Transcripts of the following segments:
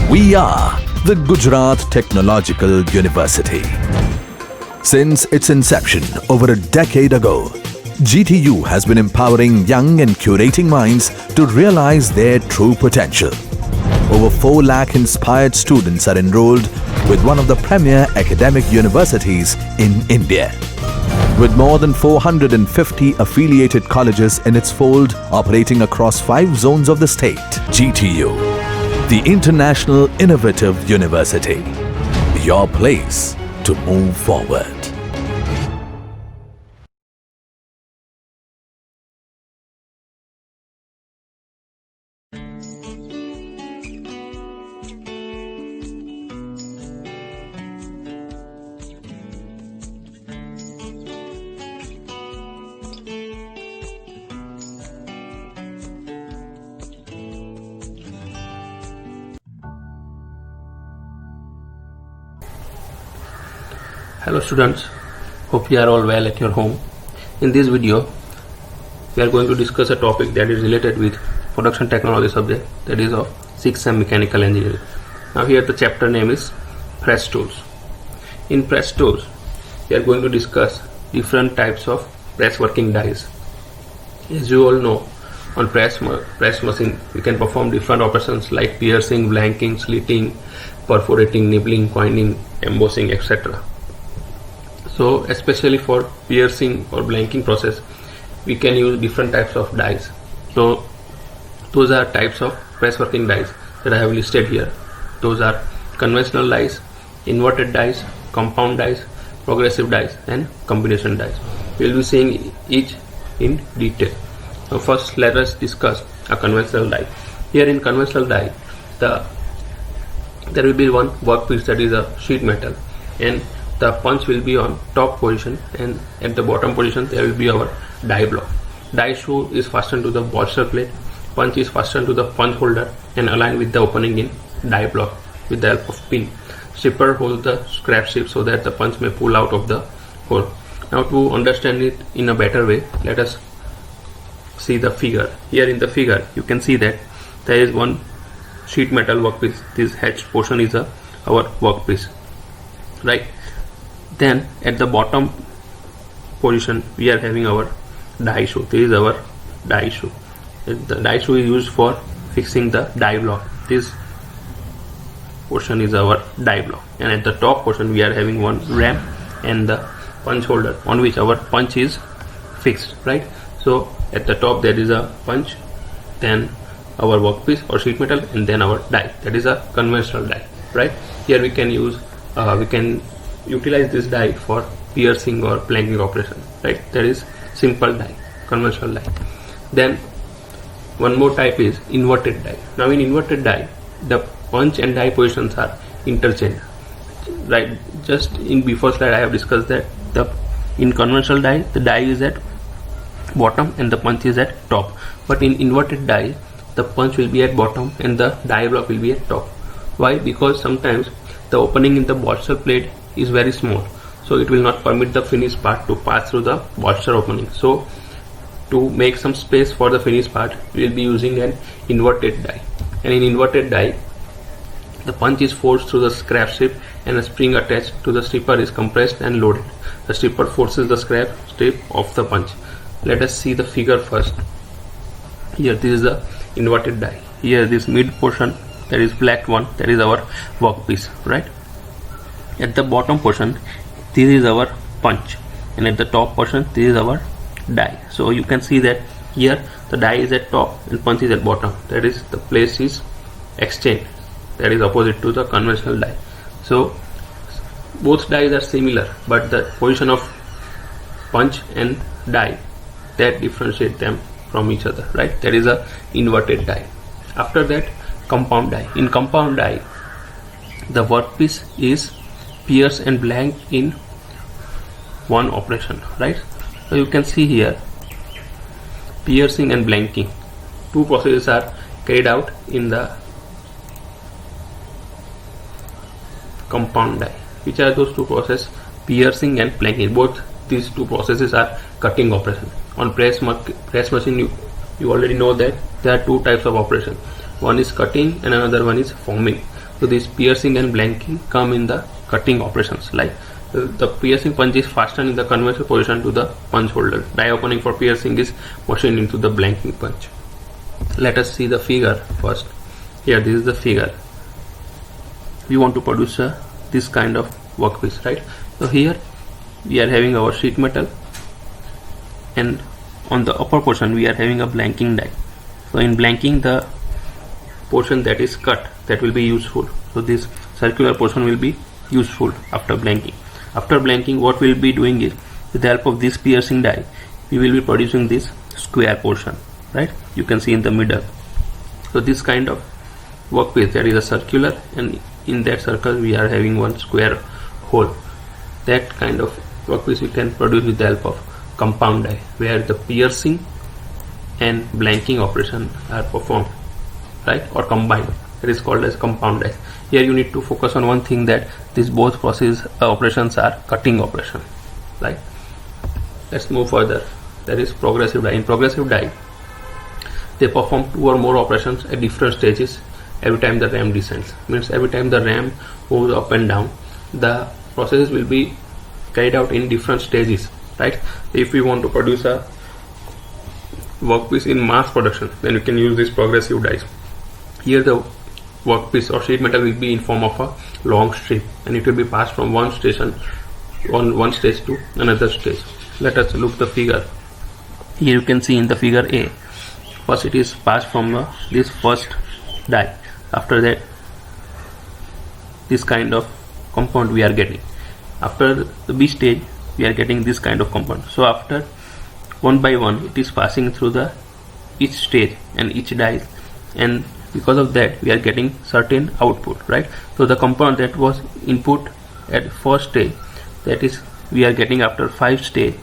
We are the Gujarat Technological University. Since its inception over a decade ago, GTU has been empowering young and curating minds to realize their true potential. Over 4 lakh inspired students are enrolled with one of the premier academic universities in India. With more than 450 affiliated colleges in its fold operating across 5 zones of the state, GTU, the International Innovative University, your place to move forward. Hello students, hope you are all well at your home. In this video, we are going to discuss a topic that is related with production technology subject, that is of 6th sem mechanical engineering. Now here the chapter name is press tools. In press tools, we are going to discuss different types of press working dies. As you all know, on press machine, we can perform different operations like piercing, blanking, slitting, perforating, nibbling, coining, embossing, etc. So especially for piercing or blanking process, we can use different types of dies. So those are types of press working dies that I have listed here. Those are conventional dies, inverted dies, compound dies, progressive dies, and combination dies. We will be seeing each in detail. So first let us discuss a conventional die. Here in conventional die, there will be one workpiece, that is a sheet metal, and the punch will be on top position, and at the bottom position there will be our die block. Die shoe is fastened to the bolster plate, punch is fastened to the punch holder and aligned with the opening in die block with the help of pin. Stripper holds the scrap strip so that the punch may pull out of the hole. Now to understand it in a better way, let us see the figure. Here in the figure you can see that there is one sheet metal workpiece. This hatched portion is our workpiece, right? Then at the bottom position we are having our die shoe. This is our die shoe. The die shoe is used for fixing the die block. This portion is our die block, and at the top portion we are having one ram and the punch holder on which our punch is fixed, right? So at the top there is a punch, then our workpiece or sheet metal, and then our die. That is a conventional die, right? Here we can utilize this die for piercing or blanking operation, right? That is simple die, conventional die. Then one more type is inverted die. Now in inverted die, the punch and die positions are interchanged, right? Just in before slide I have discussed that in conventional die the die is at bottom and the punch is at top, but in inverted die the punch will be at bottom and the die block will be at top. Why? Because sometimes the opening in the bolster plate is very small, so it will not permit the finished part to pass through the bolster opening. So to make some space for the finished part, we will be using an inverted die. And in inverted die, the punch is forced through the scrap strip and a spring attached to the stripper is compressed and loaded. The stripper forces the scrap strip off the punch. Let us see the figure first. Here this is the inverted die. Here this mid portion, that is black one, that is our workpiece, right? At the bottom portion this is our punch, and at the top portion this is our die. So you can see that here the die is at top and punch is at bottom. That is, the place is exchanged, that is opposite to the conventional die. So both dies are similar, but the position of punch and die, that differentiate them from each other, right? That is a inverted die. After that, compound die. In compound die, the workpiece is pierce and blank in one operation, right? So you can see here piercing and blanking, two processes are carried out in the compound die. Which are those two processes? Piercing and blanking. Both these two processes are cutting operation. On press machine you already know that there are two types of operation. One is cutting and another one is forming. So this piercing and blanking come in the cutting operations. Like the piercing punch is fastened in the conventional position to the punch holder. Die opening for piercing is machined into the blanking punch. Let us see the figure first. Here, this is the figure. We want to produce this kind of workpiece, right? So here we are having our sheet metal, and on the upper portion we are having a blanking die. So in blanking, the portion that is cut, that will be useful. So this circular portion will be useful after blanking. After blanking, what we'll be doing is, with the help of this piercing die, we will be producing this square portion, right? You can see in the middle. So this kind of workpiece, that is a circular, and in that circle we are having one square hole. That kind of workpiece we can produce with the help of compound die, where the piercing and blanking operation are performed, right, or combined. It is called as compound die. Here you need to focus on one thing, that these both process operations are cutting operation, right? Let's move further. That is progressive die. In progressive die, they perform 2 or more operations at different stages every time the RAM descends. Means every time the RAM moves up and down, the processes will be carried out in different stages, right? If we want to produce a workpiece in mass production, then we can use this progressive dies. Here the workpiece or sheet metal will be in form of a long strip, and it will be passed from one stage to another stage. Let us look the figure. Here you can see in the figure A, first it is passed from this first die. After that, this kind of compound we are getting. After the B stage, we are getting this kind of compound. So after one by one, it is passing through the each stage and each die, and because of that we are getting certain output, right? So the compound that was input at first stage, that is we are getting after 5 stage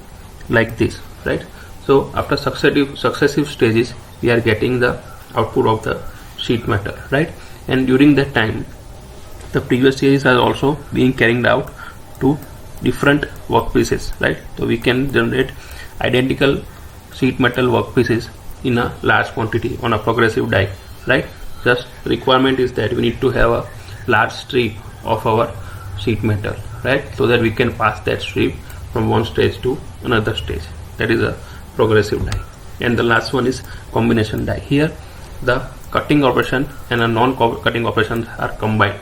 like this, right? So after successive stages, we are getting the output of the sheet metal, right? And during that time, the previous stages are also being carried out to different workpieces, right? So we can generate identical sheet metal workpieces in a large quantity on a progressive die, right? Just requirement is that we need to have a large strip of our sheet metal, right? So that we can pass that strip from one stage to another stage. That is a progressive die. And the last one is combination die. Here the cutting operation and a non-cutting operations are combined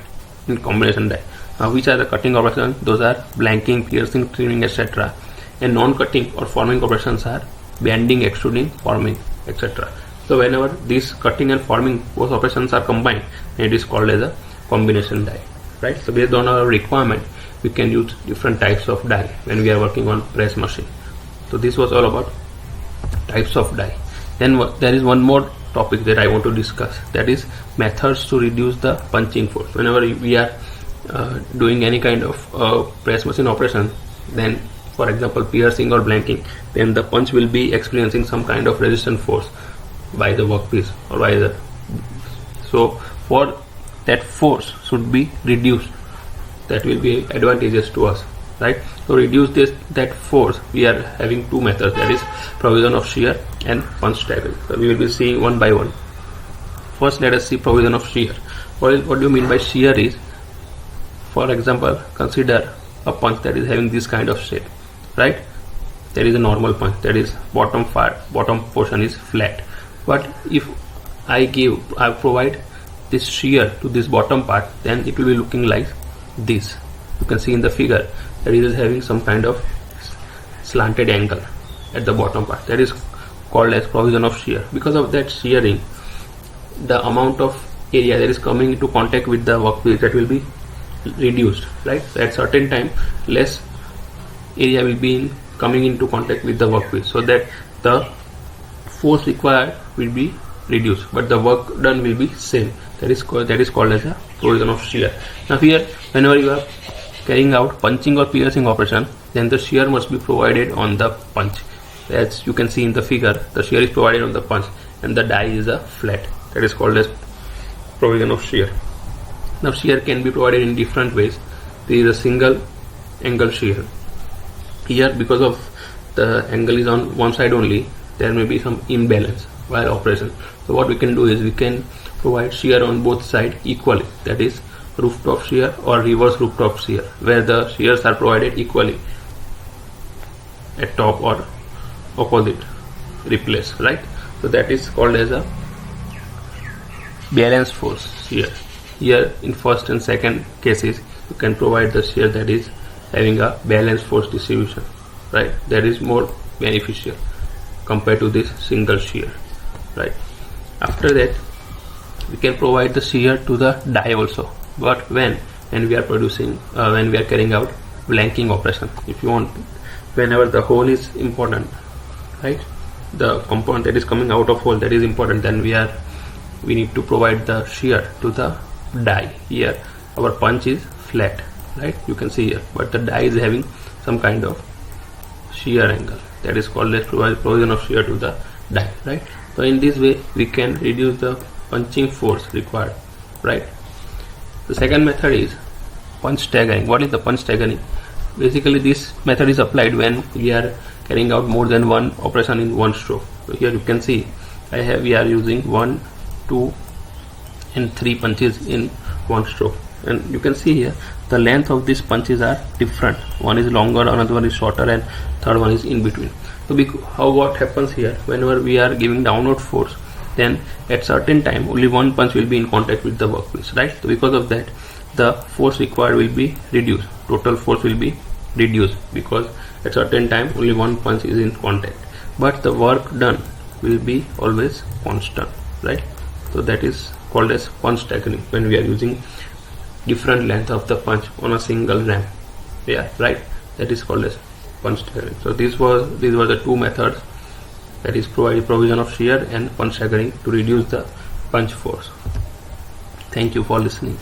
in combination die. Now, which are the cutting operations? Those are blanking, piercing, trimming, etc. And non-cutting or forming operations are bending, extruding, forming, etc. So whenever these cutting and forming both operations are combined, it is called as a combination die, right? So based on our requirement, we can use different types of die when we are working on press machine. So this was all about types of die. Then there is one more topic that I want to discuss, that is methods to reduce the punching force. Whenever we are doing any kind of press machine operation, then for example piercing or blanking, then the punch will be experiencing some kind of resistance force by the workpiece or by the, so for that force should be reduced. That will be advantageous to us, right? To reduce that force, we are having 2 methods, that is provision of shear and punch stagger. So we will be seeing one by one. First, let us see provision of shear. What do you mean by shear is, for example, consider a punch that is having this kind of shape, right? There is a normal punch, that is bottom portion is flat. But if I provide this shear to this bottom part, then it will be looking like this. You can see in the figure that it is having some kind of slanted angle at the bottom part. That is called as provision of shear. Because of that shearing, the amount of area that is coming into contact with the workpiece, that will be reduced, right? So at certain time, less area will be coming into contact with the workpiece, so that the force required will be reduced, but the work done will be same. That is called as a provision of shear. Now here, whenever you are carrying out punching or piercing operation, then the shear must be provided on the punch. As you can see in the figure, the shear is provided on the punch and the die is a flat. That is called as provision of shear. Now shear can be provided in different ways. There is a single angle shear. Here, because of the angle is on one side only, there may be some imbalance while operation. So what we can do is we can provide shear on both sides equally. That is rooftop shear or reverse rooftop shear, where the shears are provided equally at top or opposite replace, right? So that is called as a balance force shear. Here in first and second cases you can provide the shear that is having a balanced force distribution, right? That is more beneficial compared to this single shear, right? After that we can provide the shear to the die also, but when we are producing when we are carrying out blanking operation. If you want, whenever the hole is important, right, the component that is coming out of hole that is important, then we need to provide the shear to the die. Here our punch is flat, right, you can see here, but the die is having some kind of shear angle, that is called as provision of shear to the die, right? So in this way we can reduce the punching force required, right? The second method is punch staggering. What is the punch staggering? Basically this method is applied when we are carrying out more than one operation in one stroke. So here you can see we are using 1, 2 and 3 punches in one stroke, and you can see here the length of these punches are different. One is longer, another one is shorter, and third one is in between. So what happens here, whenever we are giving downward force, then at certain time only one punch will be in contact with the workpiece, right? So because of that the force required will be reduced, total force will be reduced, because at certain time only one punch is in contact, but the work done will be always constant, right? So that is called as punch staggering, when we are using different length of the punch on a single ram, yeah, right? That is called as punch staggering. So these were the two methods, that is provision of shear and punch staggering, to reduce the punch force. Thank you for listening.